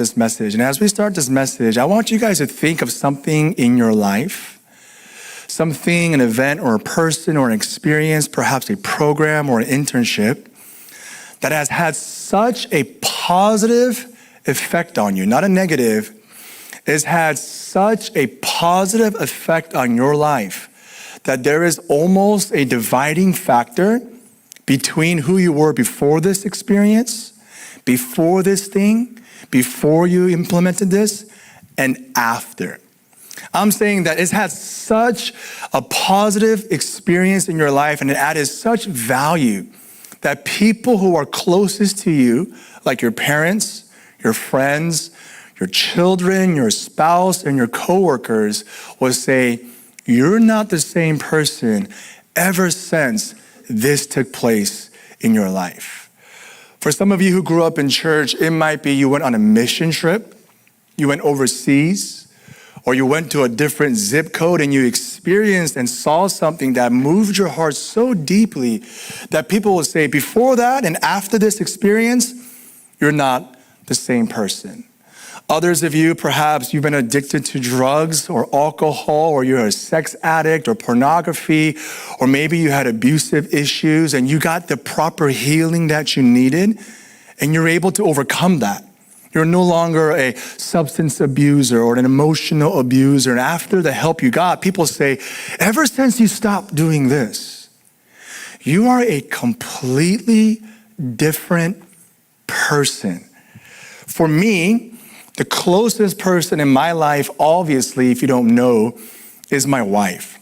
this message. And as we start this message, I want you guys to think of something in your life, something, an event or a person or an experience, perhaps a program or an internship that has had such a positive effect on you, not a negative. It's had such a positive effect on your life that there is almost a dividing factor between who you were before this experience, before this thing, before you implemented this, and after. I'm saying that it's had such a positive experience in your life and it added such value that people who are closest to you, like your parents, your friends, your children, your spouse, and your coworkers will say, you're not the same person ever since this took place in your life. For some of you who grew up in church, it might be you went on a mission trip, you went overseas, or you went to a different zip code and you experienced and saw something that moved your heart so deeply that people will say, before that and after this experience, you're not the same person. Others of you, perhaps you've been addicted to drugs or alcohol, or you're a sex addict or pornography, or maybe you had abusive issues and you got the proper healing that you needed and you're able to overcome that. You're no longer a substance abuser or an emotional abuser. And after the help you got, people say, ever since you stopped doing this, you are a completely different person. For me, the closest person in my life, obviously, if you don't know, is my wife.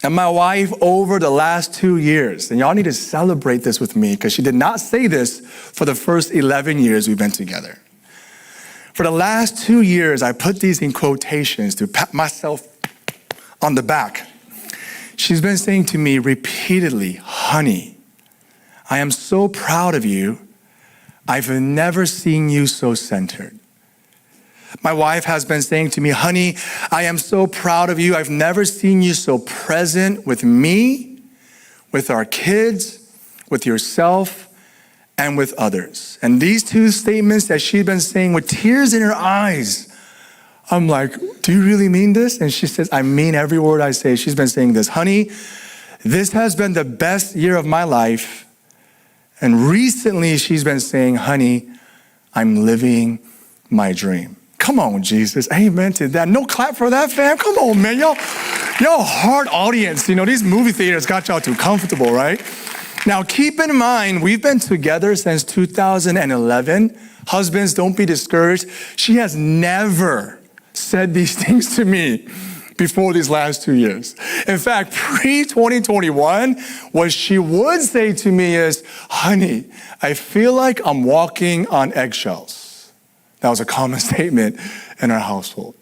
And my wife over the last 2 years, and y'all need to celebrate this with me because she did not say this for the first 11 years we've been together. For the last 2 years, I put these in quotations to pat myself on the back. She's been saying to me repeatedly, honey, I am so proud of you. I've never seen you so centered. My wife has been saying to me, honey, I am so proud of you. I've never seen you so present with me, with our kids, with yourself, and with others. And these two statements that she's been saying with tears in her eyes, I'm like, do you really mean this? And she says, I mean every word I say. She's been saying this, honey, this has been the best year of my life. And recently she's been saying, honey, I'm living my dream. Come on, Jesus. Amen to that. No clap for that, fam. Come on, man. Y'all hard audience. You know, these movie theaters got y'all too comfortable, right? Now, keep in mind, we've been together since 2011. Husbands, don't be discouraged. She has never said these things to me before these last 2 years. In fact, pre-2021, what she would say to me is, honey, I feel like I'm walking on eggshells. That was a common statement in our household.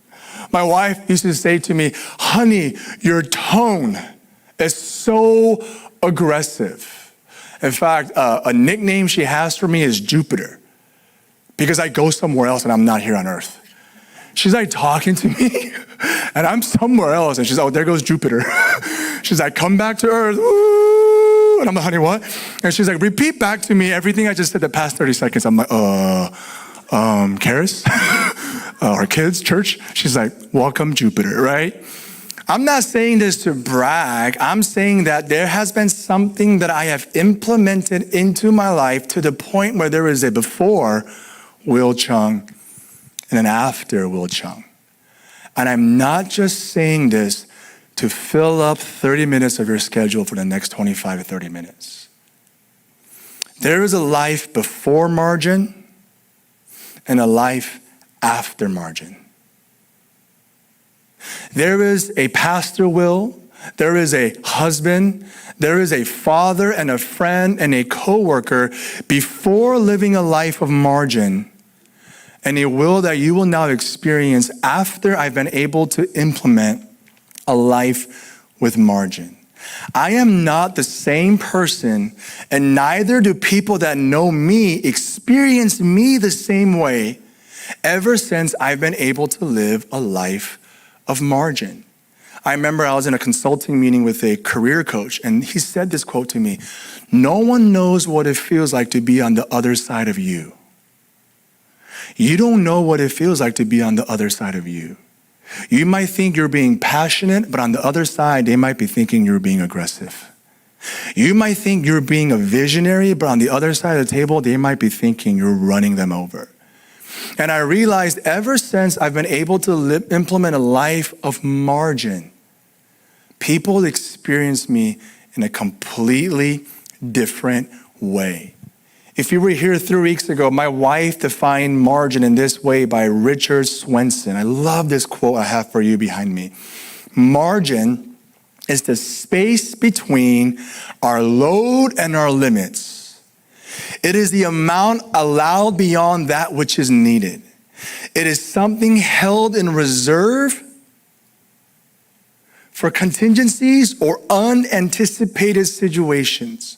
My wife used to say to me, honey, your tone is so aggressive. In fact, a nickname she has for me is Jupiter, because I go somewhere else and I'm not here on earth. She's like talking to me and I'm somewhere else and she's like, oh, there goes Jupiter. She's like, come back to earth. Ooh. And I'm like, honey, what? And she's like, repeat back to me everything I just said the past 30 seconds. I'm like, Karis, our kids, church. She's like, welcome Jupiter, right? I'm not saying this to brag. I'm saying that there has been something that I have implemented into my life to the point where there is a before Will Chung and an after Will Chung. And I'm not just saying this to fill up 30 minutes of your schedule for the next 25 to 30 minutes. There is a life before margin and a life after margin. There is a pastor Will, there is a husband, there is a father and a friend and a coworker before living a life of margin, and a Will that you will now experience after I've been able to implement a life with margin. I am not the same person, and neither do people that know me experience me the same way ever since I've been able to live a life of margin. I remember I was in a consulting meeting with a career coach, and he said this quote to me, no one knows what it feels like to be on the other side of you. You don't know what it feels like to be on the other side of you. You might think you're being passionate, but on the other side, they might be thinking you're being aggressive. You might think you're being a visionary, but on the other side of the table, they might be thinking you're running them over. And I realized ever since I've been able to implement a life of margin, people experience me in a completely different way. If you were here 3 weeks ago, my wife defined margin in this way by Richard Swenson. I love this quote I have for you behind me. Margin is the space between our load and our limits. It is the amount allowed beyond that which is needed. It is something held in reserve for contingencies or unanticipated situations.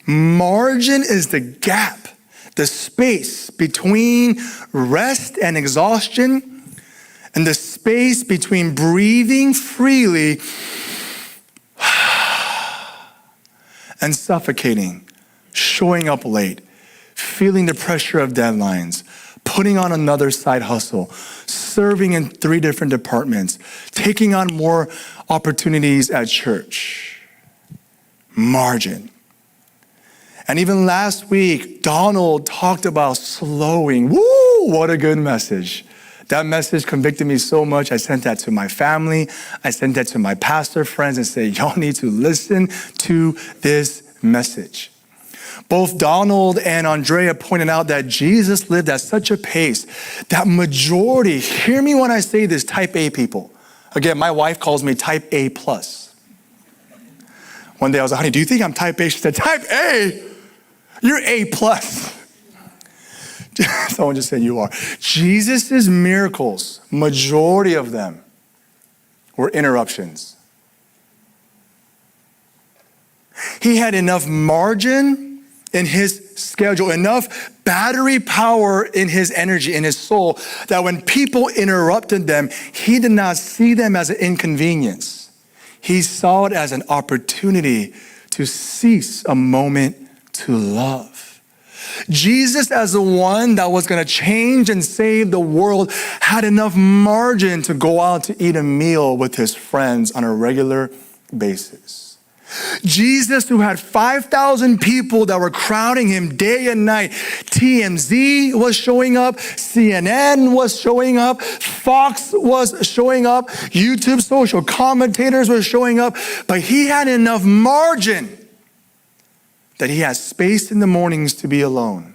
Margin is the gap, the space between rest and exhaustion, and the space between breathing freely and suffocating, showing up late, feeling the pressure of deadlines, putting on another side hustle, serving in 3 different departments, taking on more opportunities at church. Margin. And even last week, Donald talked about slowing. Woo, what a good message. That message convicted me so much. I sent that to my family. I sent that to my pastor friends and said, y'all need to listen to this message. Both Donald and Andrea pointed out that Jesus lived at such a pace that majority, hear me when I say this, type A people. Again, my wife calls me type A plus. One day I was like, honey, do you think I'm type A? She said, type A? You're A plus. Someone just said you are. Jesus' miracles, majority of them were interruptions. He had enough margin in his schedule, enough battery power in his energy, in his soul, that when people interrupted them, he did not see them as an inconvenience. He saw it as an opportunity to cease a moment to love. Jesus, as the one that was going to change and save the world, had enough margin to go out to eat a meal with his friends on a regular basis. Jesus, who had 5,000 people that were crowding him day and night. TMZ was showing up, CNN was showing up, Fox was showing up, YouTube social commentators were showing up, but he had enough margin that he has space in the mornings to be alone.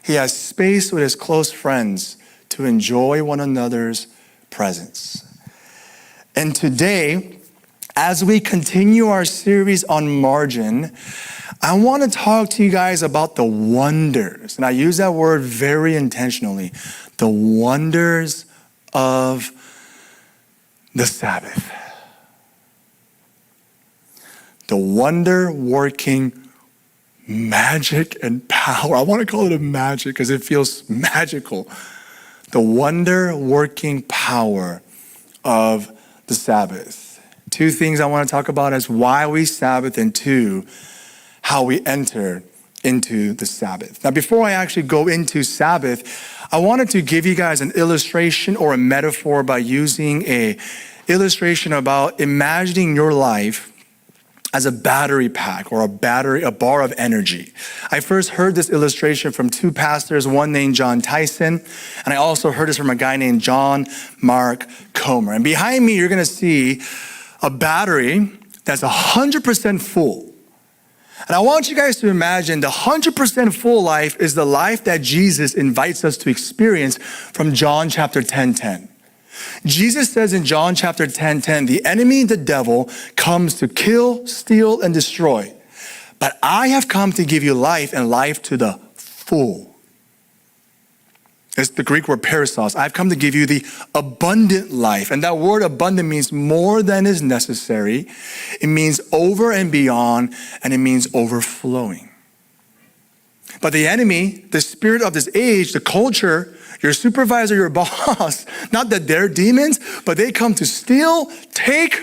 He has space with his close friends to enjoy one another's presence. And today, as we continue our series on margin, I want to talk to you guys about the wonders, and I use that word very intentionally, the wonders of the Sabbath. The wonder-working magic and power. I want to call it a magic because it feels magical. The wonder-working power of the Sabbath. 2 things I want to talk about is why we Sabbath, and 2, how we enter into the Sabbath. Now, before I actually go into Sabbath, I wanted to give you guys an illustration or a metaphor by using an illustration about imagining your life as a battery pack or a bar of energy. I first heard this illustration from 2 pastors, one named John Tyson, and I also heard this from a guy named John Mark Comer. And behind me, you're gonna see a battery that's 100% full. And I want you guys to imagine the 100% full life is the life that Jesus invites us to experience from John chapter 10:10. Jesus says in John chapter 10:10, the enemy, the devil, comes to kill, steal, and destroy. But I have come to give you life, and life to the full. It's the Greek word perissos. I've come to give you the abundant life. And that word abundant means more than is necessary. It means over and beyond, and it means overflowing. But the enemy, the spirit of this age, the culture, your supervisor, your boss, not that they're demons, but they come to steal, take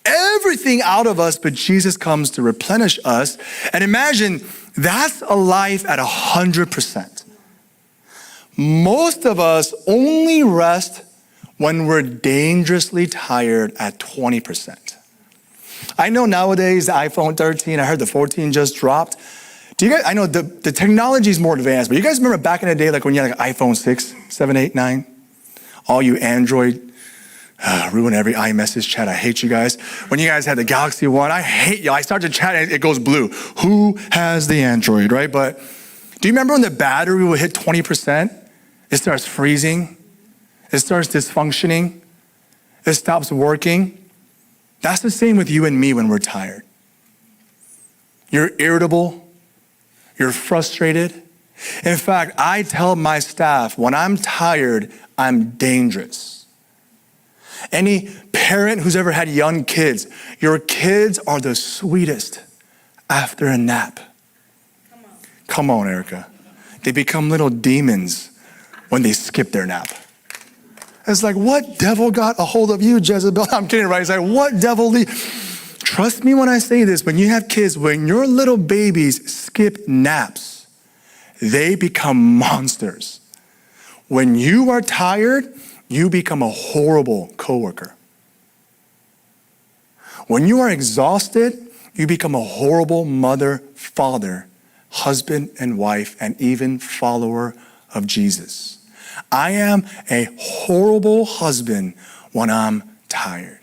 everything out of us, but Jesus comes to replenish us. And imagine that's a life at 100%. Most of us only rest when we're dangerously tired at 20%. I know nowadays the iPhone 13, I heard the 14 just dropped. Do you guys, I know the technology is more advanced, but you guys remember back in the day, like when you had like iPhone 6, 7, 8, 9? All you Android, ruin every iMessage chat. I hate you guys. When you guys had the Galaxy One, I hate you. I start to chat and it goes blue. Who has the Android, right? But do you remember when the battery would hit 20%? It starts freezing. It starts dysfunctioning. It stops working. That's the same with you and me when we're tired. You're irritable. You're frustrated. In fact, I tell my staff, when I'm tired, I'm dangerous. Any parent who's ever had young kids, your kids are the sweetest after a nap. Come on, Erica. They become little demons when they skip their nap. It's like, what devil got a hold of you, Jezebel? I'm kidding, right? It's like, what devil? Trust me when I say this, when you have kids, when your little babies skip naps, they become monsters. When you are tired, you become a horrible coworker. When you are exhausted, you become a horrible mother, father, husband and wife, and even follower of Jesus. I am a horrible husband when I'm tired.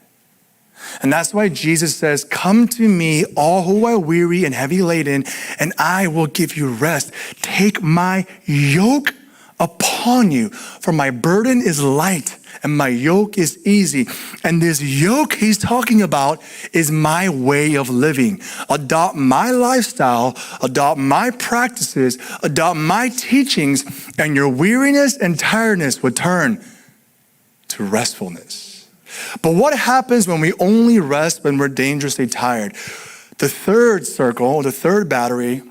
And that's why Jesus says, come to me, all who are weary and heavy laden, and I will give you rest. Take my yoke upon you, for my burden is light and my yoke is easy. And this yoke he's talking about is my way of living. Adopt my lifestyle, adopt my practices, adopt my teachings, and your weariness and tiredness would turn to restfulness. But what happens when we only rest when we're dangerously tired? The third circle, the third battery,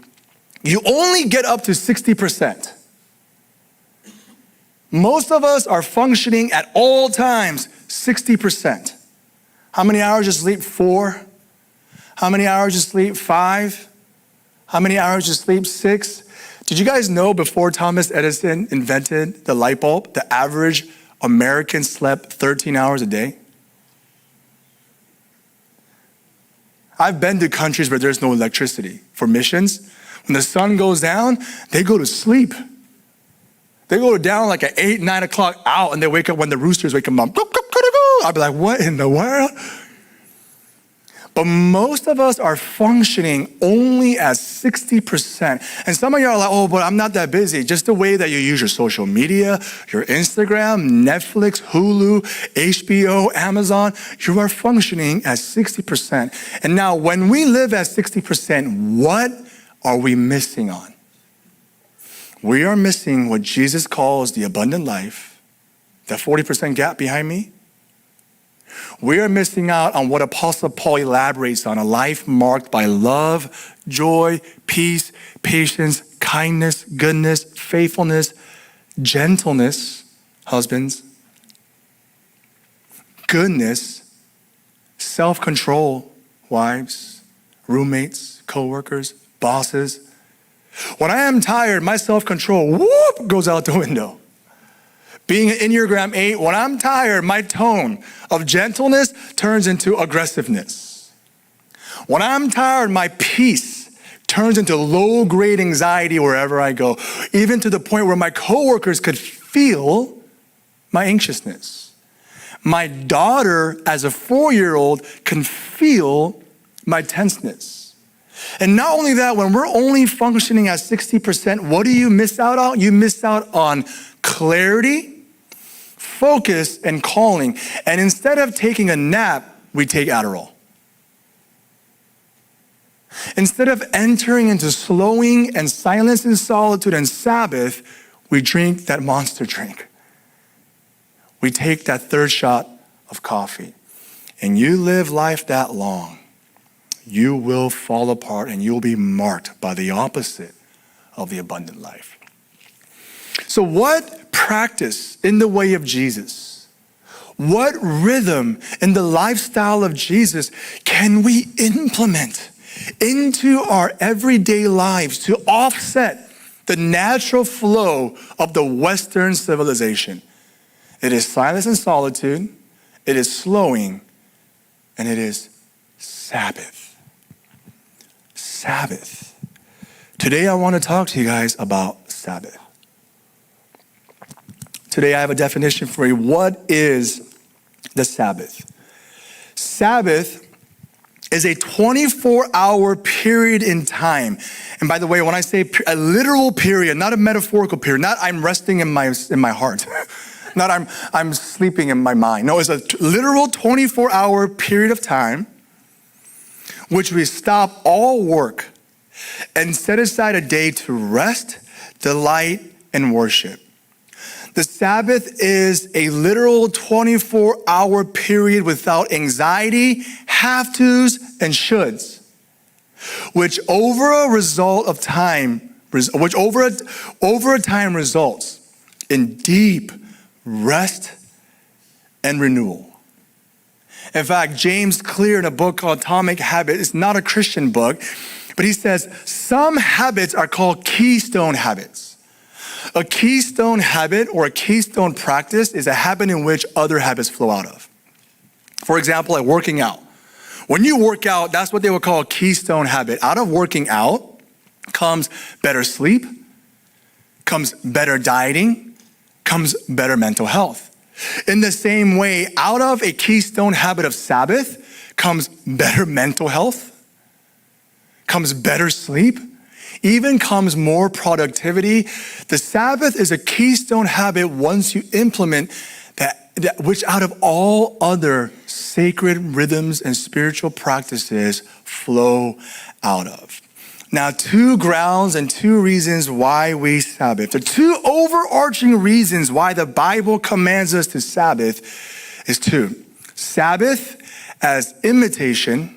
you only get up to 60%. Most of us are functioning at all times 60%. How many hours you sleep? 4. How many hours you sleep? 5. How many hours you sleep? 6. Did you guys know before Thomas Edison invented the light bulb, the average American slept 13 hours a day? I've been to countries where there's no electricity. For missions, when the sun goes down, they go to sleep. They go down like at 8, 9 o'clock out, and they wake up when the roosters wake them up. I'd be like, what in the world? But most of us are functioning only at 60%. And some of you are like, oh, but I'm not that busy. Just the way that you use your social media, your Instagram, Netflix, Hulu, HBO, Amazon, you are functioning at 60%. And now when we live at 60%, what are we missing on? We are missing what Jesus calls the abundant life, that 40% gap behind me. We are missing out on what Apostle Paul elaborates on, a life marked by love, joy, peace, patience, kindness, goodness, faithfulness, gentleness, husbands, goodness, self-control, wives, roommates, co-workers, bosses. When I am tired, my self-control, whoop, goes out the window. Being an Enneagram 8, when I'm tired, my tone of gentleness turns into aggressiveness. When I'm tired, my peace turns into low-grade anxiety wherever I go, even to the point where my coworkers could feel my anxiousness. My daughter, as a 4-year-old, can feel my tenseness. And not only that, when we're only functioning at 60%, what do you miss out on? You miss out on clarity, focus, and calling. And instead of taking a nap, we take Adderall. Instead of entering into slowing and silence and solitude and Sabbath, we drink that monster drink. We take that third shot of coffee. And you live life that long, you will fall apart and you'll be marked by the opposite of the abundant life. So what practice in the way of Jesus, what rhythm in the lifestyle of Jesus can we implement into our everyday lives to offset the natural flow of the Western civilization. It is silence and solitude, it is slowing, and it is Sabbath. Sabbath. Today I want to talk to you guys about Sabbath. Today I have a definition for you. What is the Sabbath? Sabbath is a 24-hour period in time. And by the way, when I say a literal period, not a metaphorical period, not I'm resting in my heart, not I'm sleeping in my mind. No, it's a literal 24-hour period of time which we stop all work and set aside a day to rest, delight, and worship. The Sabbath is a literal 24-hour period without anxiety, have-tos, and shoulds, which over a time results in deep rest and renewal. In fact, James Clear in a book called Atomic Habits, it's not a Christian book, but he says some habits are called keystone habits. A keystone habit or a keystone practice is a habit in which other habits flow out of. For example, like working out. When you work out, that's what they would call a keystone habit. Out of working out comes better sleep, comes better dieting, comes better mental health. In the same way, out of a keystone habit of Sabbath comes better mental health, comes better sleep, even comes more productivity. The Sabbath is a keystone habit once you implement that which out of all other sacred rhythms and spiritual practices flow out of. Now, 2 grounds and 2 reasons why we Sabbath. The 2 overarching reasons why the Bible commands us to Sabbath is 2. Sabbath as imitation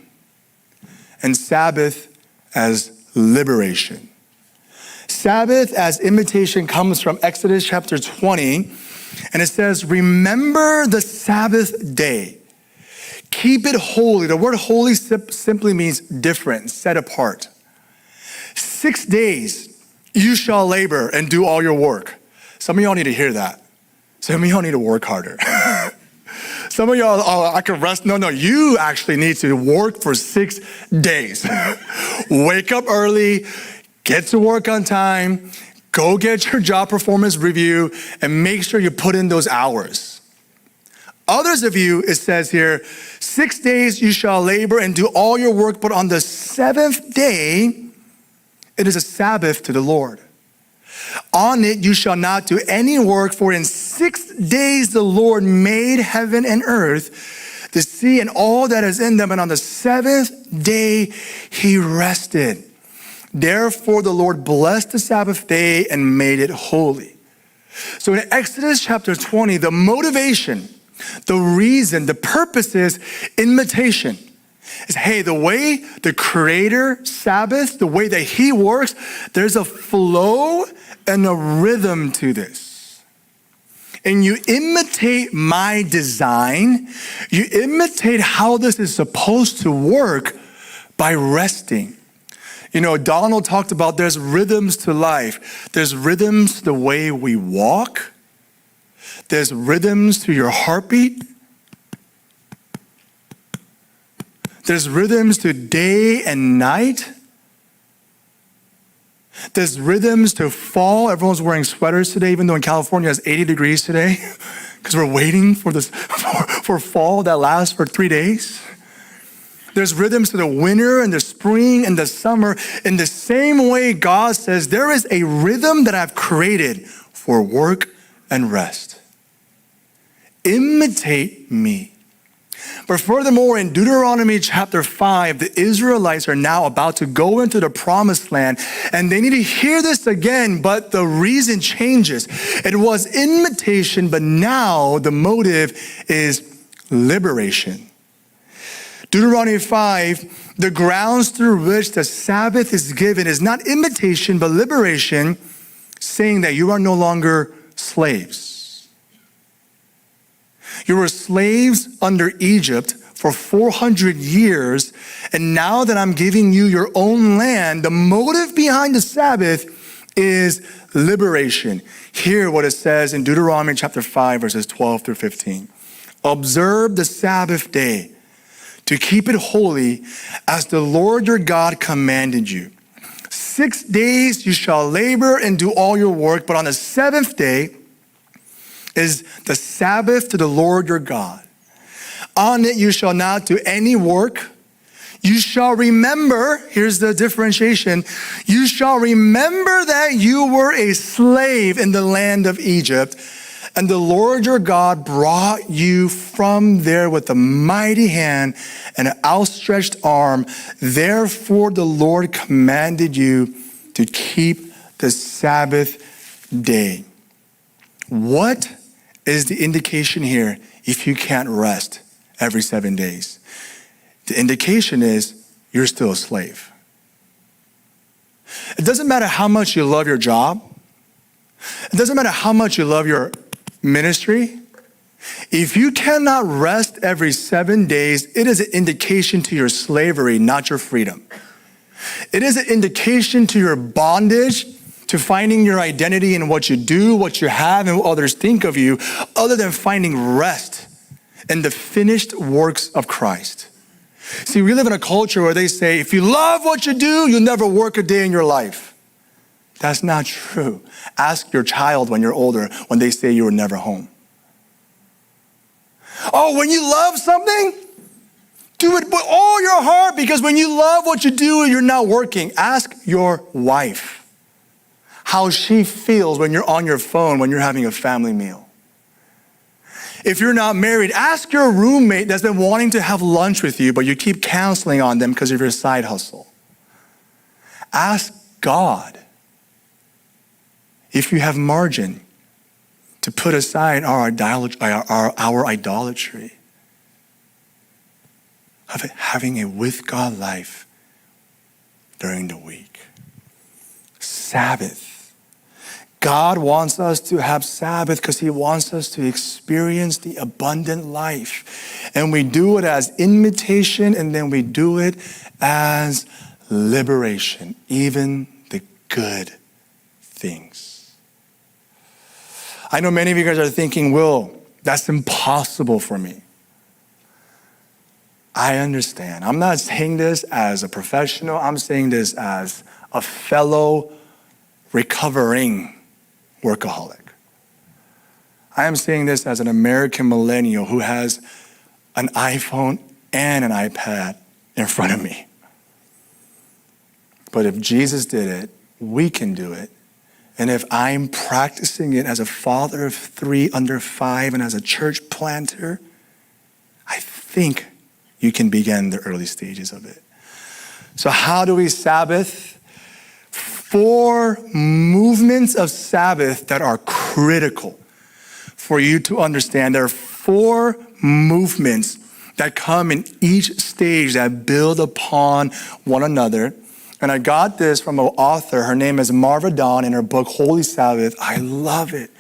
and Sabbath as liberation. Sabbath as imitation comes from Exodus chapter 20, and it says, remember the Sabbath day. Keep it holy. The word holy simply means different, set apart. 6 days you shall labor and do all your work. Some of y'all need to hear that. Some of y'all need to work harder. Some of y'all, I can rest. No, you actually need to work for 6 days. Wake up early, get to work on time, go get your job performance review, and make sure you put in those hours. Others of you, it says here, 6 days you shall labor and do all your work, but on the 7th day, it is a Sabbath to the Lord. On it you shall not do any work, for in 6 days the Lord made heaven and earth, the sea and all that is in them, and on the 7th day he rested. Therefore the Lord blessed the Sabbath day and made it holy. So in Exodus chapter 20, the motivation, the reason, the purpose is imitation. Is, hey, the way the Creator Sabbath, the way that he works, there's a flow and a rhythm to this. And you imitate my design, you imitate how this is supposed to work by resting. You know, Donald talked about there's rhythms to life. There's rhythms to the way we walk. There's rhythms to your heartbeat. There's rhythms to day and night. There's rhythms to fall. Everyone's wearing sweaters today, even though in California it's 80 degrees today, because we're waiting for this for fall that lasts for 3 days. There's rhythms to the winter and the spring and the summer. In the same way, God says there is a rhythm that I've created for work and rest. Imitate me. But furthermore, in Deuteronomy chapter 5, the Israelites are now about to go into the promised land, and they need to hear this again, but the reason changes. It was imitation, but now the motive is liberation. Deuteronomy 5, the grounds through which the Sabbath is given is not imitation, but liberation, saying that you are no longer slaves. You were slaves under Egypt for 400 years, and now that I'm giving you your own land, the motive behind the Sabbath is liberation. Hear what it says in Deuteronomy chapter 5, verses 12 through 15. Observe the Sabbath day to keep it holy as the Lord your God commanded you. 6 days you shall labor and do all your work, but on the seventh day is the Sabbath to the Lord your God. On it you shall not do any work. You shall remember, here's the differentiation, you shall remember that you were a slave in the land of Egypt, and the Lord your God brought you from there with a mighty hand and an outstretched arm. Therefore the Lord commanded you to keep the Sabbath day. What is the indication here if you can't rest every 7 days? The indication is you're still a slave. It doesn't matter how much you love your job. It doesn't matter how much you love your ministry. If you cannot rest every 7 days, it is an indication to your slavery, not your freedom. It is an indication to your bondage, to finding your identity in what you do, what you have, and what others think of you, other than finding rest in the finished works of Christ. See, we live in a culture where they say, if you love what you do, you'll never work a day in your life. That's not true. Ask your child when you're older, when they say you were never home. Oh, when you love something, do it with all your heart, because when you love what you do, you're not working. Ask your wife how she feels when you're on your phone, when you're having a family meal. If you're not married, ask your roommate that's been wanting to have lunch with you, but you keep canceling on them because of your side hustle. Ask God if you have margin to put aside our idolatry of having a with God life during the week. Sabbath. God wants us to have Sabbath because he wants us to experience the abundant life. And we do it as invitation, and then we do it as liberation, even the good things. I know many of you guys are thinking, Will, that's impossible for me. I understand. I'm not saying this as a professional. I'm saying this as a fellow recovering workaholic. I am saying this as an American millennial who has an iPhone and an iPad in front of me. But if Jesus did it, we can do it. And if I'm practicing it as a father of 3 under 5 and as a church planter, I think you can begin the early stages of it. So how do we Sabbath? 4 movements of Sabbath that are critical for you to understand. There are 4 movements that come in each stage that build upon one another. And I got this from an author. Her name is Marva Dawn in her book, Holy Sabbath. I love it.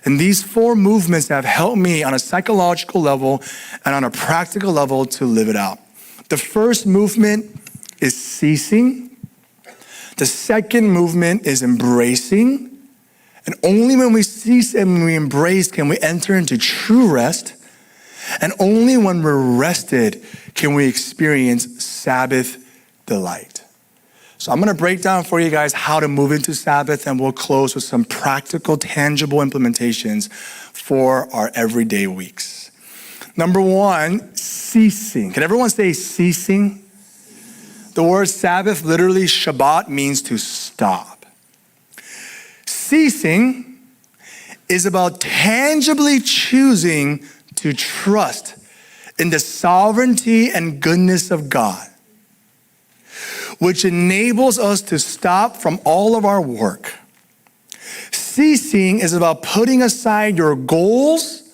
And these 4 movements have helped me on a psychological level and on a practical level to live it out. The first movement is ceasing. The second movement is embracing. And only when we cease and when we embrace can we enter into true rest. And only when we're rested can we experience Sabbath delight. So I'm going to break down for you guys how to move into Sabbath, and we'll close with some practical, tangible implementations for our everyday weeks. Number 1, ceasing. Can everyone say ceasing? The word Sabbath, literally Shabbat, means to stop. Ceasing is about tangibly choosing to trust in the sovereignty and goodness of God, which enables us to stop from all of our work. Ceasing is about putting aside your goals,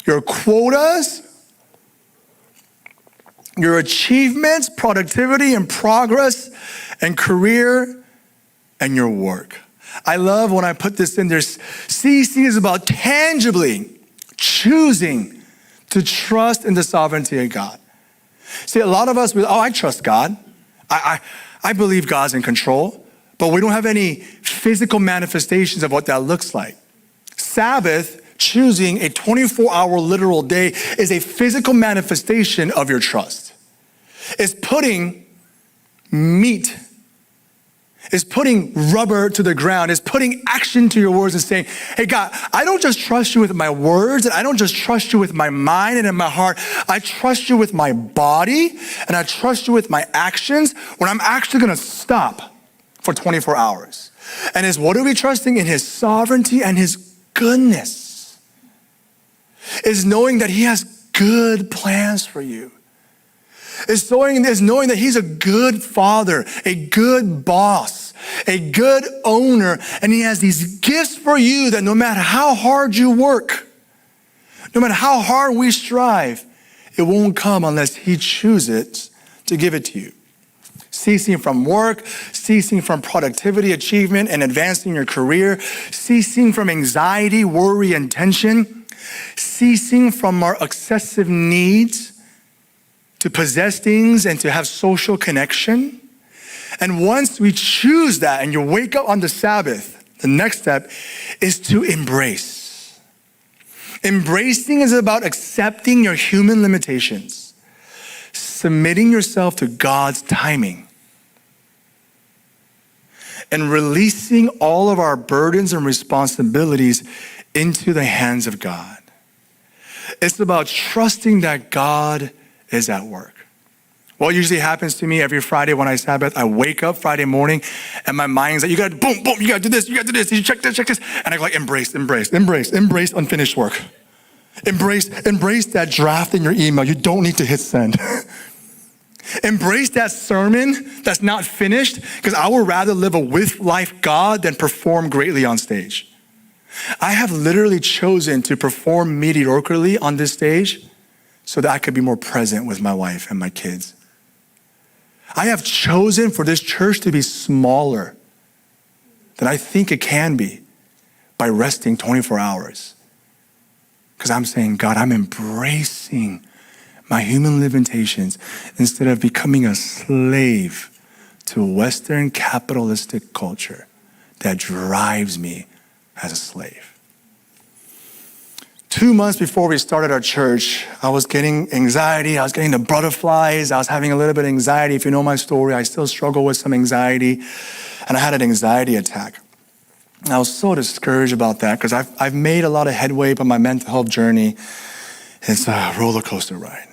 your quotas, your achievements, productivity and progress and career and your work. I love when I put this in there. Ceasing is about tangibly choosing to trust in the sovereignty of God. See, a lot of us, I trust God. I believe God's in control. but we don't have any physical manifestations of what that looks like. Sabbath, choosing a 24-hour literal day, is a physical manifestation of your trust. It's putting meat, it's putting rubber to the ground, it's putting action to your words and saying, hey God, I don't just trust you with my words, and I don't just trust you with my mind and in my heart. I trust you with my body, and I trust you with my actions when I'm actually gonna stop for 24 hours. And what are we trusting? In his sovereignty and his goodness. Is knowing that he has good plans for you. Is knowing that he's a good father, a good boss, a good owner, and he has these gifts for you that no matter how hard you work, no matter how hard we strive, it won't come unless he chooses to give it to you. Ceasing from work, ceasing from productivity, achievement, and advancing your career, ceasing from anxiety, worry, and tension, ceasing from our excessive needs to possess things and to have social connection. And once we choose that and you wake up on the Sabbath, the next step is to embrace. Embracing is about accepting your human limitations, submitting yourself to God's timing, and releasing all of our burdens and responsibilities into the hands of God. It's about trusting that God is at work. What usually happens to me every Friday when I Sabbath, I wake up Friday morning and my mind's like, you gotta boom, boom, you gotta do this, you check this. And I go like, embrace unfinished work. Embrace that draft in your email. You don't need to hit send. Embrace that sermon that's not finished, because I would rather live a with life God than perform greatly on stage. I have literally chosen to perform mediocrely on this stage so that I could be more present with my wife and my kids. I have chosen for this church to be smaller than I think it can be by resting 24 hours. Because I'm saying, God, I'm embracing my human limitations instead of becoming a slave to Western capitalistic culture that drives me as a slave. 2 months before we started our church, I was getting anxiety. I was getting the butterflies. I was having a little bit of anxiety. If you know my story, I still struggle with some anxiety. And I had an anxiety attack. And I was so discouraged about that because I've made a lot of headway on my mental health journey. It's a roller coaster ride.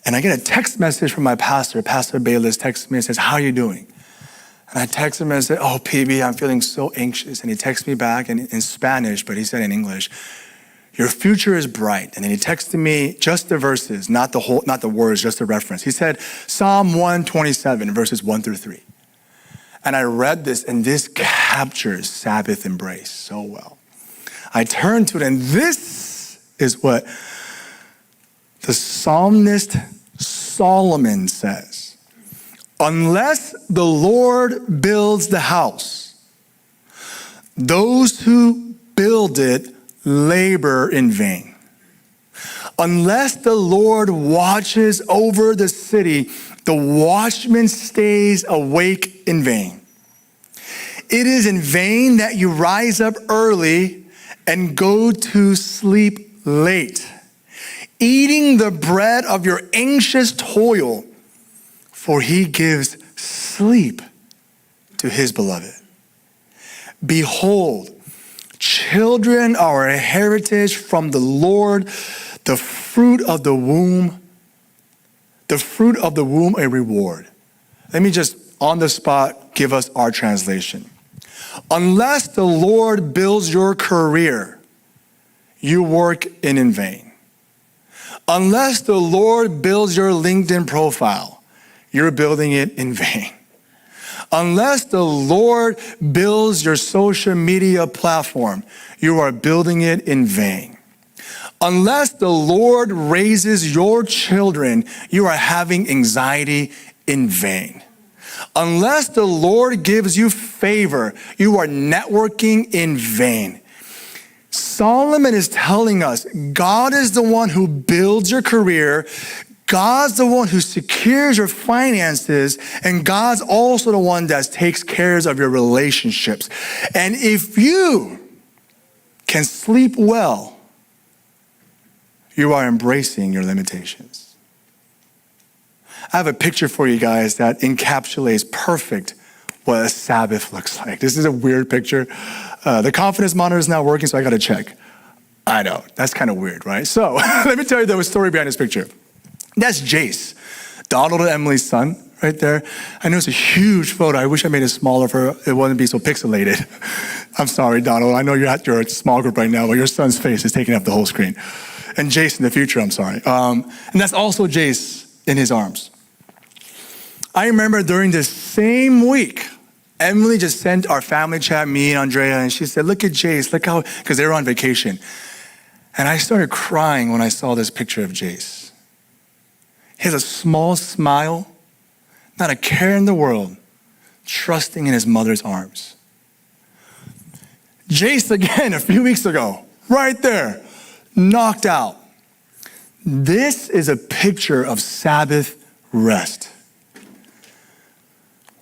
And I get a text message from my pastor. Pastor Bayless texts me and says, how are you doing? And I text him and I said, oh, PB, I'm feeling so anxious. And he texts me back in Spanish, but he said in English, your future is bright. And then he texted me just the verses, not the words, just the reference. He said, Psalm 127, verses 1-3. And I read this, and this captures Sabbath embrace so well. I turned to it, and this is what the psalmist Solomon says. Unless the Lord builds the house, those who build it labor in vain. Unless the Lord watches over the city, the watchman stays awake in vain. It is in vain that you rise up early and go to sleep late, eating the bread of your anxious toil, for he gives sleep to his beloved. Behold, children are a heritage from the Lord, the fruit of the womb a reward. Let me just on the spot give us our translation. Unless the Lord builds your career, you work in vain. Unless the Lord builds your LinkedIn profile, you're building it in vain. Unless the Lord builds your social media platform, you are building it in vain. Unless the Lord raises your children, you are having anxiety in vain. Unless the Lord gives you favor, you are networking in vain. Solomon is telling us God is the one who builds your career. God's the one who secures your finances, and God's also the one that takes care of your relationships. And if you can sleep well, you are embracing your limitations. I have a picture for you guys that encapsulates perfect what a Sabbath looks like. This is a weird picture. The confidence monitor is not working, so I got to check. I know, that's kind of weird, right? So let me tell you the story behind this picture. That's Jace, Donald and Emily's son, right there. I know it's a huge photo. I wish I made it smaller for it wouldn't be so pixelated. I'm sorry, Donald. I know you're at your small group right now, but your son's face is taking up the whole screen. And Jace in the future, I'm sorry. And that's also Jace in his arms. I remember during this same week, Emily just sent our family chat, me and Andrea, and she said, look at Jace, look how, because they were on vacation. And I started crying when I saw this picture of Jace. He has a small smile, not a care in the world, trusting in his mother's arms. Jace, again, a few weeks ago, right there, knocked out. This is a picture of Sabbath rest.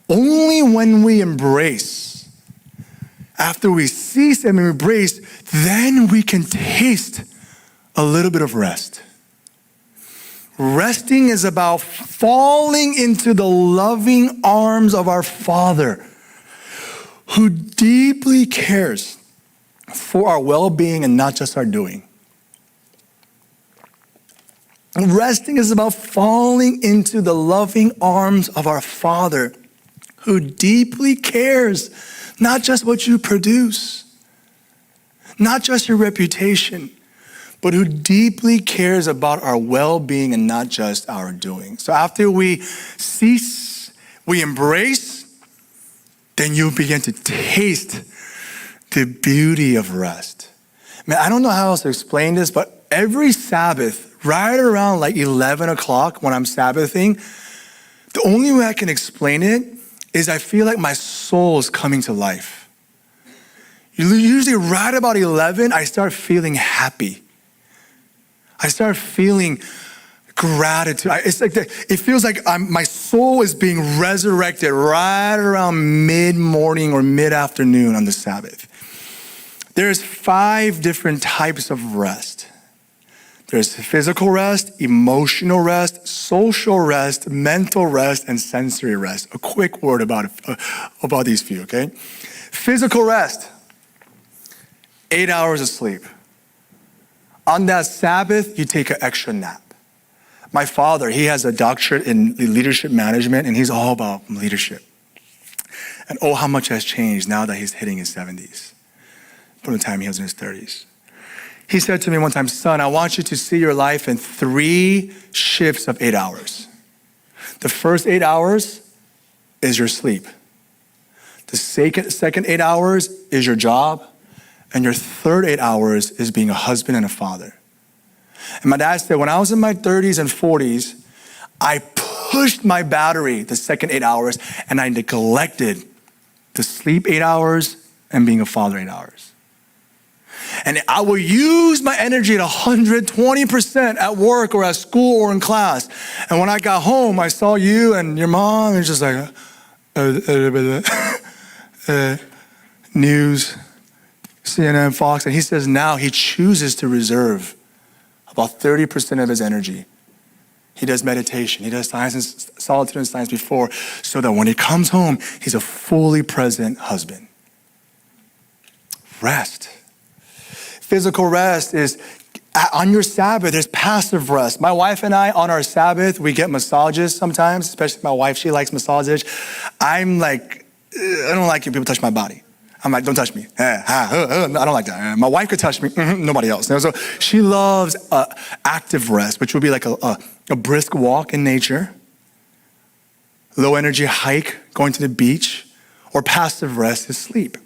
Only when we embrace, after we cease and embrace, then we can taste a little bit of rest. Resting is about falling into the loving arms of our Father, who deeply cares for our well-being and not just our doing. Resting is about falling into the loving arms of our Father, who deeply cares, not just what you produce, not just your reputation, but who deeply cares about our well-being and not just our doing. So after we cease, we embrace, then you begin to taste the beauty of rest. Man, I don't know how else to explain this, but every Sabbath, right around like 11 o'clock when I'm Sabbathing, the only way I can explain it is I feel like my soul is coming to life. Usually right about 11, I start feeling happy. I start feeling gratitude. It's like it feels like my soul is being resurrected right around mid-morning or mid-afternoon on the Sabbath. There's 5 different types of rest. There's physical rest, emotional rest, social rest, mental rest, and sensory rest. A quick word about these few, okay? Physical rest, 8 hours of sleep. On that Sabbath, you take an extra nap. My father, he has a doctorate in leadership management, and he's all about leadership. And oh, how much has changed now that he's hitting his 70s from the time he was in his 30s. He said to me one time, son, I want you to see your life in 3 shifts of 8 hours. The first 8 hours is your sleep. The second 8 hours is your job. And your third 8 hours is being a husband and a father. And my dad said, when I was in my 30s and 40s, I pushed my battery the second 8 hours, and I neglected to sleep 8 hours and being a father 8 hours. And I will use my energy at 120% at work or at school or in class. And when I got home, I saw you and your mom, and it's just like, news, CNN, Fox. And he says now he chooses to reserve about 30% of his energy. He does meditation. He does science and solitude and science before, so that when he comes home, he's a fully present husband. Rest. Physical rest is on your Sabbath. There's passive rest. My wife and I, on our Sabbath, we get massages sometimes, especially my wife. She likes massages. I'm like, I don't like it. People touch my body. I'm like, don't touch me. I don't like that. My wife could touch me. Nobody else. So she loves active rest, which would be like a brisk walk in nature, low energy hike, going to the beach, or passive rest is sleep.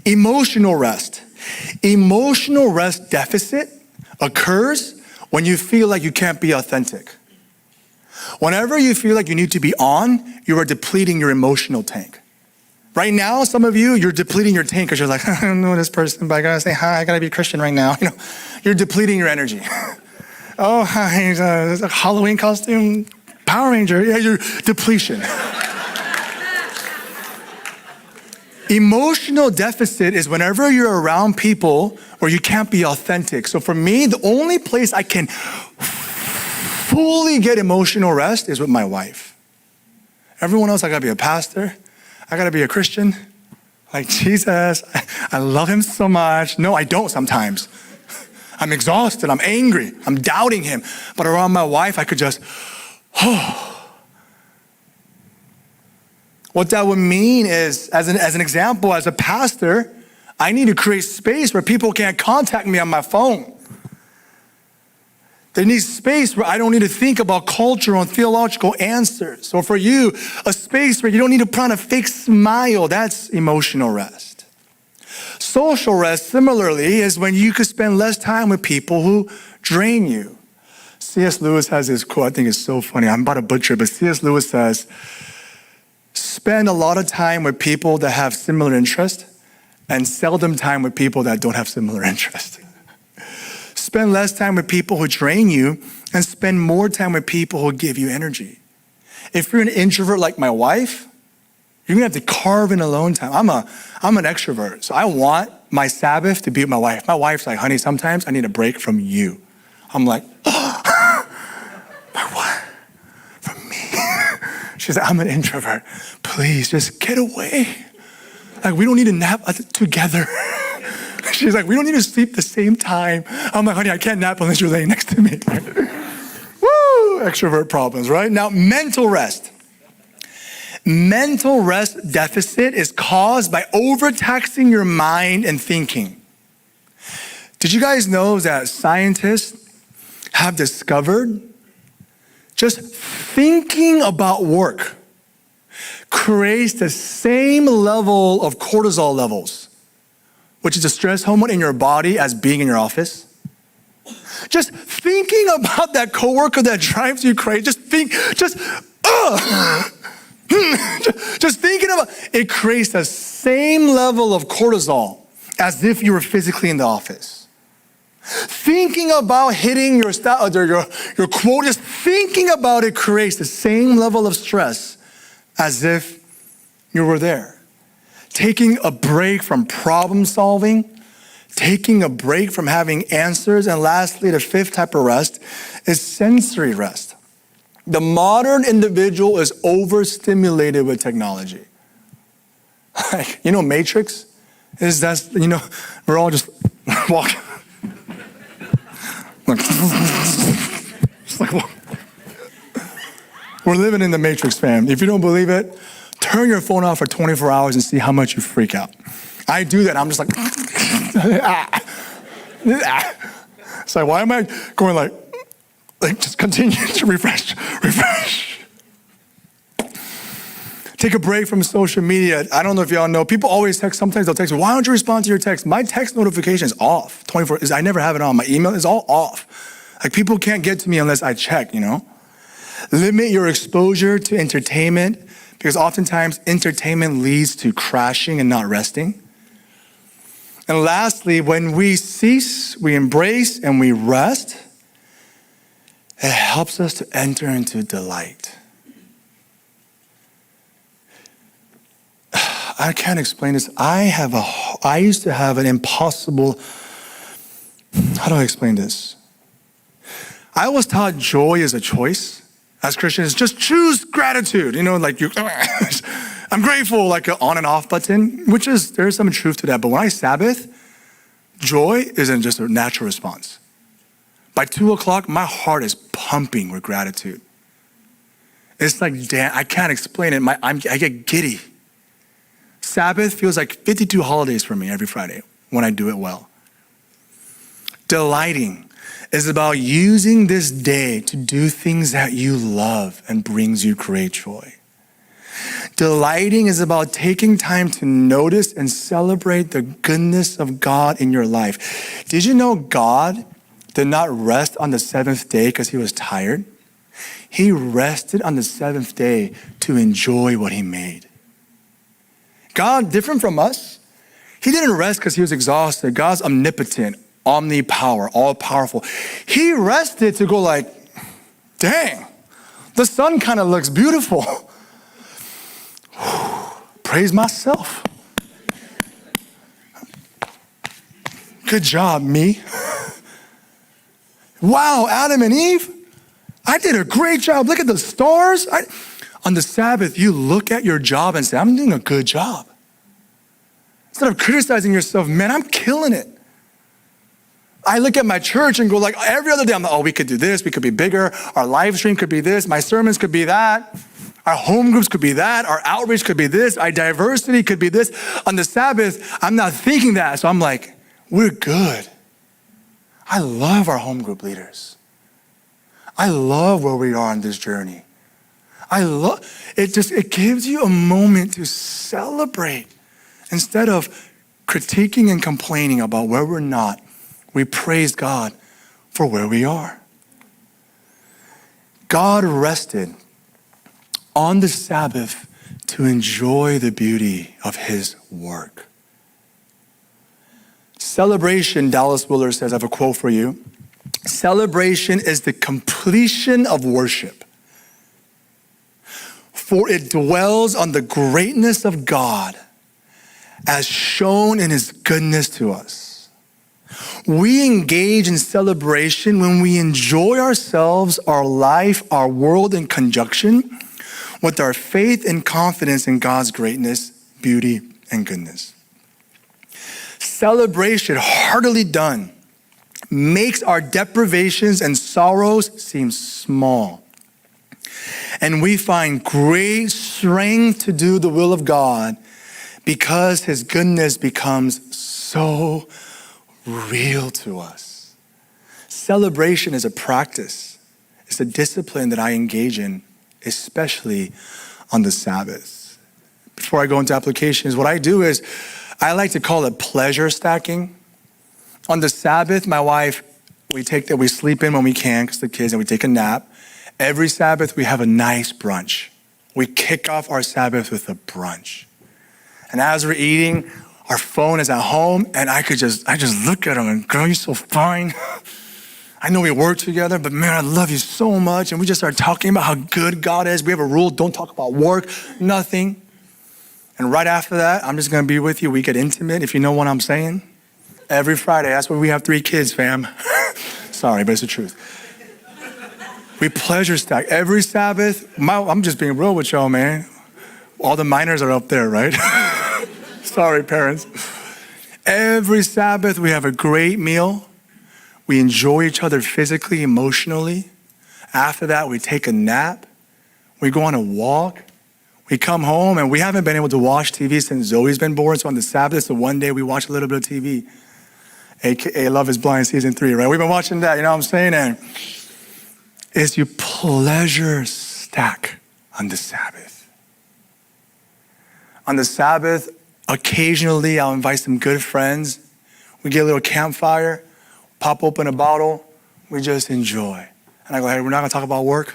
Emotional rest. Emotional rest deficit occurs when you feel like you can't be authentic. Whenever you feel like you need to be on, you are depleting your emotional tank. Right now, some of you, you're depleting your tank because you're like, I don't know this person, but I gotta say hi, I gotta be Christian right now. You're depleting your energy. Oh, it's a Halloween costume, Power Ranger. Yeah, your depletion. Emotional deficit is whenever you're around people where you can't be authentic. So for me, the only place I can fully get emotional rest is with my wife. Everyone else, I gotta be a pastor. I gotta be a Christian. Like Jesus, I love him so much. No, I don't sometimes. I'm exhausted, I'm angry, I'm doubting him. But around my wife, I could just, What that would mean is, as an example, as a pastor, I need to create space where people can't contact me on my phone. There needs space where I don't need to think about cultural and theological answers. So for you, a space where you don't need to put on a fake smile, that's emotional rest. Social rest, similarly, is when you could spend less time with people who drain you. C.S. Lewis has this quote, I think it's so funny. I'm about to butcher it, but C.S. Lewis says, spend a lot of time with people that have similar interests and seldom time with people that don't have similar interests. Spend less time with people who drain you and spend more time with people who give you energy. If you're an introvert like my wife, you're gonna have to carve in alone time. I'm an extrovert, so I want my Sabbath to be with my wife. My wife's like, honey, sometimes I need a break from you. I'm like, my what? From me? She's like, I'm an introvert. Please, just get away. Like, we don't need to nap together. She's like, we don't need to sleep the same time. I'm like, honey, I can't nap unless you're laying next to me. Woo, extrovert problems, right? Now, mental rest. Mental rest deficit is caused by overtaxing your mind and thinking. Did you guys know that scientists have discovered just thinking about work creates the same level of cortisol levels, which is a stress hormone in your body, as being in your office? Just thinking about that coworker that drives you crazy, just thinking about it creates the same level of cortisol as if you were physically in the office. Thinking about hitting your quote, just thinking about it creates the same level of stress as if you were there. Taking a break from problem solving, taking a break from having answers, and lastly, the fifth type of rest is sensory rest. The modern individual is overstimulated with technology. Like, Matrix is we're all just walking. We're living in the Matrix, fam. If you don't believe it, turn your phone off for 24 hours and see how much you freak out. I do that. I'm just like, It's like, why am I going like just continue to refresh. Take a break from social media. I don't know if y'all know, people always text, sometimes they'll text me, why don't you respond to your text? My text notification is off, 24, I never have it on. My email is all off. Like, people can't get to me unless I check, Limit your exposure to entertainment, because oftentimes entertainment leads to crashing and not resting. And lastly, when we cease, we embrace, and we rest, it helps us to enter into delight. I can't explain this. I used to have an impossible, how do I explain this? I was taught joy is a choice. As Christians, just choose gratitude. I'm grateful, like an on and off button, there's some truth to that. But when I Sabbath, joy isn't just a natural response. By 2:00, my heart is pumping with gratitude. It's like, damn, I can't explain it. I get giddy. Sabbath feels like 52 holidays for me every Friday when I do it well. Delighting is about using this day to do things that you love and brings you great joy. Delighting is about taking time to notice and celebrate the goodness of God in your life. Did you know God did not rest on the seventh day because he was tired? He rested on the seventh day to enjoy what he made. God, different from us, he didn't rest because he was exhausted. God's omnipotent, omnipower, all powerful. He rested to go like, dang, the sun kind of looks beautiful. Praise myself. Good job, me. Wow, Adam and Eve, I did a great job. Look at the stars. On the Sabbath, you look at your job and say, I'm doing a good job. Instead of criticizing yourself, man, I'm killing it. I look at my church and go like every other day, I'm like, oh, we could do this, we could be bigger. Our live stream could be this, my sermons could be that. Our home groups could be that. Our outreach could be this. Our diversity could be this. On the Sabbath, I'm not thinking that. So I'm like, we're good. I love our home group leaders. I love where we are on this journey. I love it. It gives you a moment to celebrate. Instead of critiquing and complaining about where we're not, we praise God for where we are. God rested on the Sabbath to enjoy the beauty of his work. Celebration, Dallas Willard says, I have a quote for you. Celebration is the completion of worship, for it dwells on the greatness of God as shown in his goodness to us. We engage in celebration when we enjoy ourselves, our life, our world in conjunction with our faith and confidence in God's greatness, beauty, and goodness. Celebration, heartily done, makes our deprivations and sorrows seem small. And we find great strength to do the will of God because his goodness becomes so real to us. Celebration is a practice. It's a discipline that I engage in, especially on the Sabbath. Before I go into applications, what I do is I like to call it pleasure stacking. On the Sabbath, my wife, we sleep in when we can because the kids, and we take a nap. Every Sabbath, we have a nice brunch. We kick off our Sabbath with a brunch. And as we're eating, our phone is at home, and I just look at him and, girl, you're so fine. I know we work together, but man, I love you so much. And we just start talking about how good God is. We have a rule, don't talk about work, nothing. And right after that, I'm just gonna be with you. We get intimate, if you know what I'm saying. Every Friday, that's why we have 3 kids, fam. Sorry, but it's the truth. We pleasure stack. Every Sabbath, I'm just being real with y'all, man. All the minors are up there, right? Sorry, parents. Every Sabbath, we have a great meal. We enjoy each other physically, emotionally. After that, we take a nap. We go on a walk. We come home, and we haven't been able to watch TV since Zoe's been born. So on the Sabbath, so one day we watch a little bit of TV. AKA Love is Blind season 3, right? We've been watching that, you know what I'm saying? And it's you pleasure stack on the Sabbath. On the Sabbath, occasionally I'll invite some good friends. We get a little campfire, pop open a bottle, we just enjoy. And I go, hey, we're not gonna talk about work.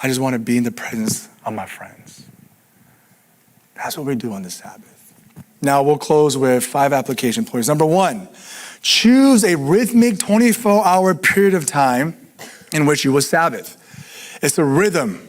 I just wanna be in the presence of my friends. That's what we do on the Sabbath. Now we'll close with 5 application points. Number 1, choose a rhythmic 24-hour period of time in which you will Sabbath. It's a rhythm.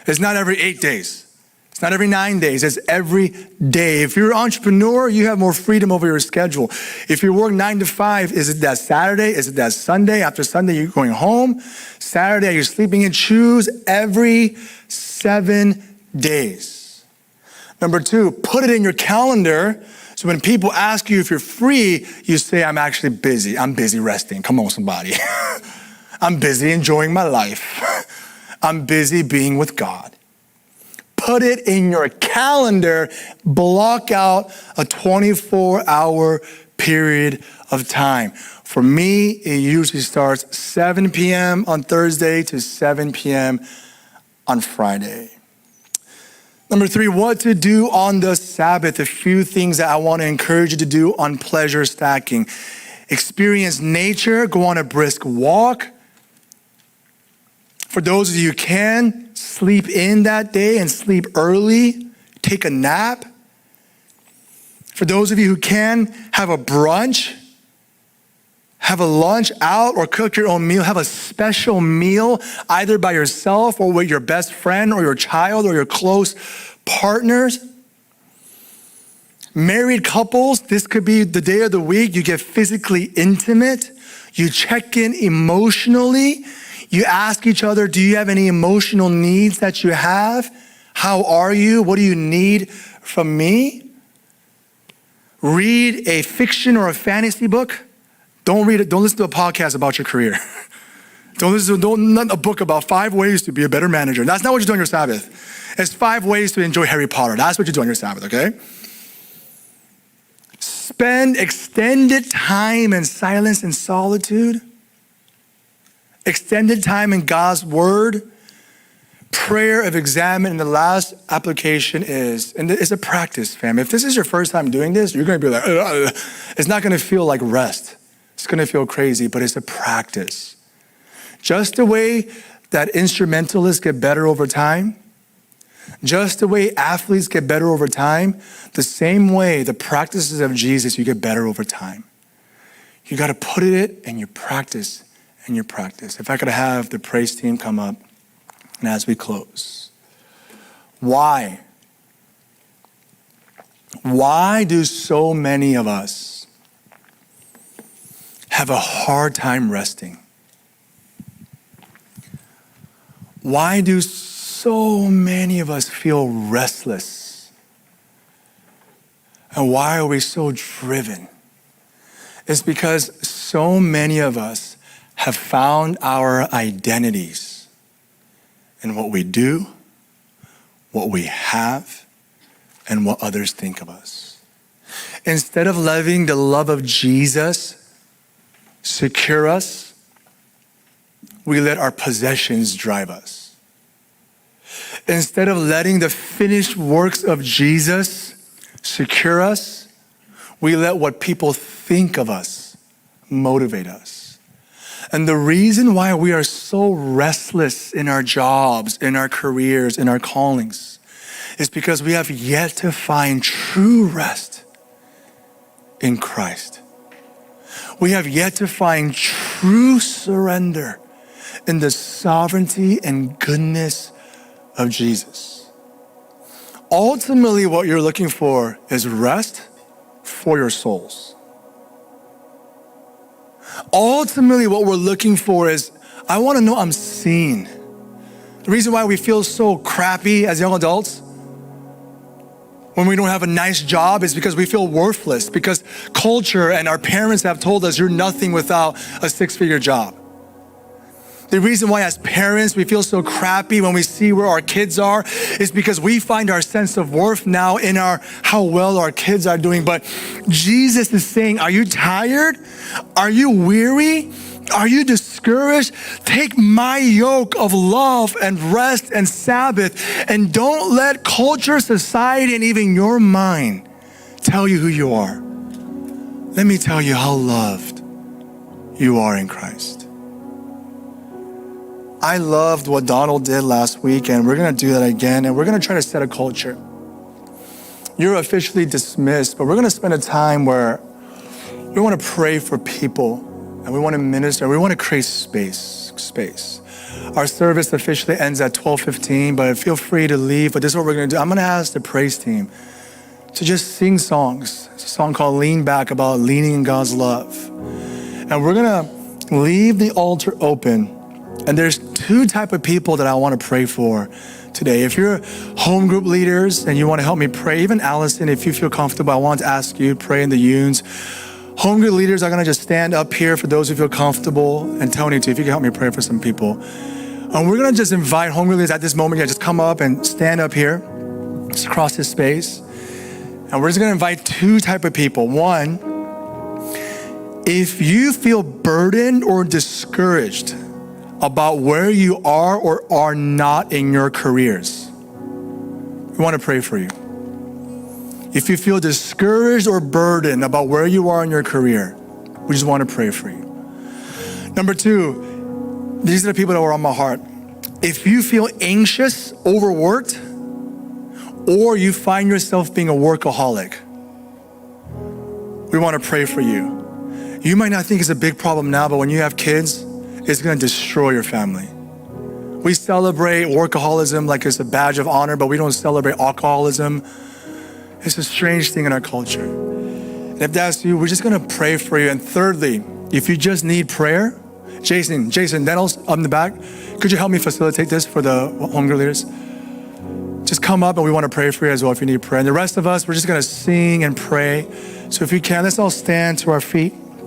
It's not every 8 days. It's not every 9 days. It's every day. If you're an entrepreneur, you have more freedom over your schedule. If you work 9 to 5, is it that Saturday? Is it that Sunday? After Sunday, you're going home. Saturday, you're sleeping in. Choose every 7 days. Number 2, put it in your calendar. So when people ask you if you're free, you say, I'm actually busy. I'm busy resting. Come on, somebody. I'm busy enjoying my life. I'm busy being with God. Put it in your calendar. Block out a 24-hour period of time. For me, it usually starts 7 p.m. on Thursday to 7 p.m. on Friday. Number 3, what to do on the Sabbath. A few things that I want to encourage you to do on pleasure stacking. Experience nature, go on a brisk walk. For those of you who can, sleep in that day and sleep early. Take a nap. For those of you who can, have a brunch, have a lunch out, or cook your own meal. Have a special meal, either by yourself or with your best friend or your child or your close partners. Married couples, this could be the day of the week you get physically intimate. You check in emotionally. You ask each other, do you have any emotional needs that you have? How are you? What do you need from me? Read a fiction or a fantasy book. Don't read it. Don't listen to a podcast about your career. Not a book about 5 ways to be a better manager. That's not what you do on your Sabbath. It's 5 ways to enjoy Harry Potter. That's what you do on your Sabbath, okay? Spend extended time in silence and solitude. Extended time in God's word. Prayer of examine. And the last application is, and it's a practice, fam. If this is your first time doing this, you're going to be like, ugh. It's not going to feel like rest. It's going to feel crazy, but it's a practice. Just the way that instrumentalists get better over time, just the way athletes get better over time, the same way the practices of Jesus, you get better over time. You got to put it and you practice and you practice. If I could have the praise team come up, and as we close, why? Why do so many of us have a hard time resting? Why do so many of us feel restless? And why are we so driven? It's because so many of us have found our identities in what we do, what we have, and what others think of us. Instead of letting the love of Jesus secure us, we let our possessions drive us. Instead of letting the finished works of Jesus secure us, we let what people think of us motivate us. And the reason why we are so restless in our jobs, in our careers, in our callings, is because we have yet to find true rest in Christ. We have yet to find true surrender in the sovereignty and goodness of Jesus. Ultimately, what you're looking for is rest for your souls. Ultimately, what we're looking for is, I want to know I'm seen. The reason why we feel so crappy as young adults when we don't have a nice job is because we feel worthless, because culture and our parents have told us you're nothing without a 6-figure job. The reason why as parents we feel so crappy when we see where our kids are is because we find our sense of worth now in how well our kids are doing. But Jesus is saying, are you tired? Are you weary? Are you discouraged? Take my yoke of love and rest and Sabbath, and don't let culture, society, and even your mind tell you who you are. Let me tell you how loved you are in Christ. I loved what Donald did last week, and we're going to do that again, and we're going to try to set a culture. You're officially dismissed, but we're going to spend a time where we want to pray for people, and we want to minister. We want to create space. Our service officially ends at 12:15, but feel free to leave. But this is what we're going to do. I'm going to ask the praise team to just sing songs. It's a song called Lean Back, about leaning in God's love. And we're going to leave the altar open. And there's 2 types of people that I want to pray for today. If you're home group leaders and you want to help me pray, even Allison, if you feel comfortable, I want to ask you to pray in the Yuns. Home group leaders are going to just stand up here for those who feel comfortable. And Tony, too, if you can help me pray for some people. And we're going to just invite home group leaders at this moment. Yeah, just come up and stand up here, just across this space. And we're just going to invite 2 types of people. One, if you feel burdened or discouraged about where you are or are not in your careers, we want to pray for you. If you feel discouraged or burdened about where you are in your career, we just want to pray for you. Number 2, these are the people that were on my heart. If you feel anxious, overworked, or you find yourself being a workaholic, we want to pray for you. You might not think it's a big problem now, but when you have kids, it's going to destroy your family. We celebrate workaholism like it's a badge of honor, but we don't celebrate alcoholism. It's a strange thing in our culture. And if that's you, we're just going to pray for you. And thirdly, if you just need prayer, Jason Dennels up in the back, could you help me facilitate this for the home group leaders? Just come up and we want to pray for you as well if you need prayer. And the rest of us, we're just going to sing and pray. So if you can, let's all stand to our feet.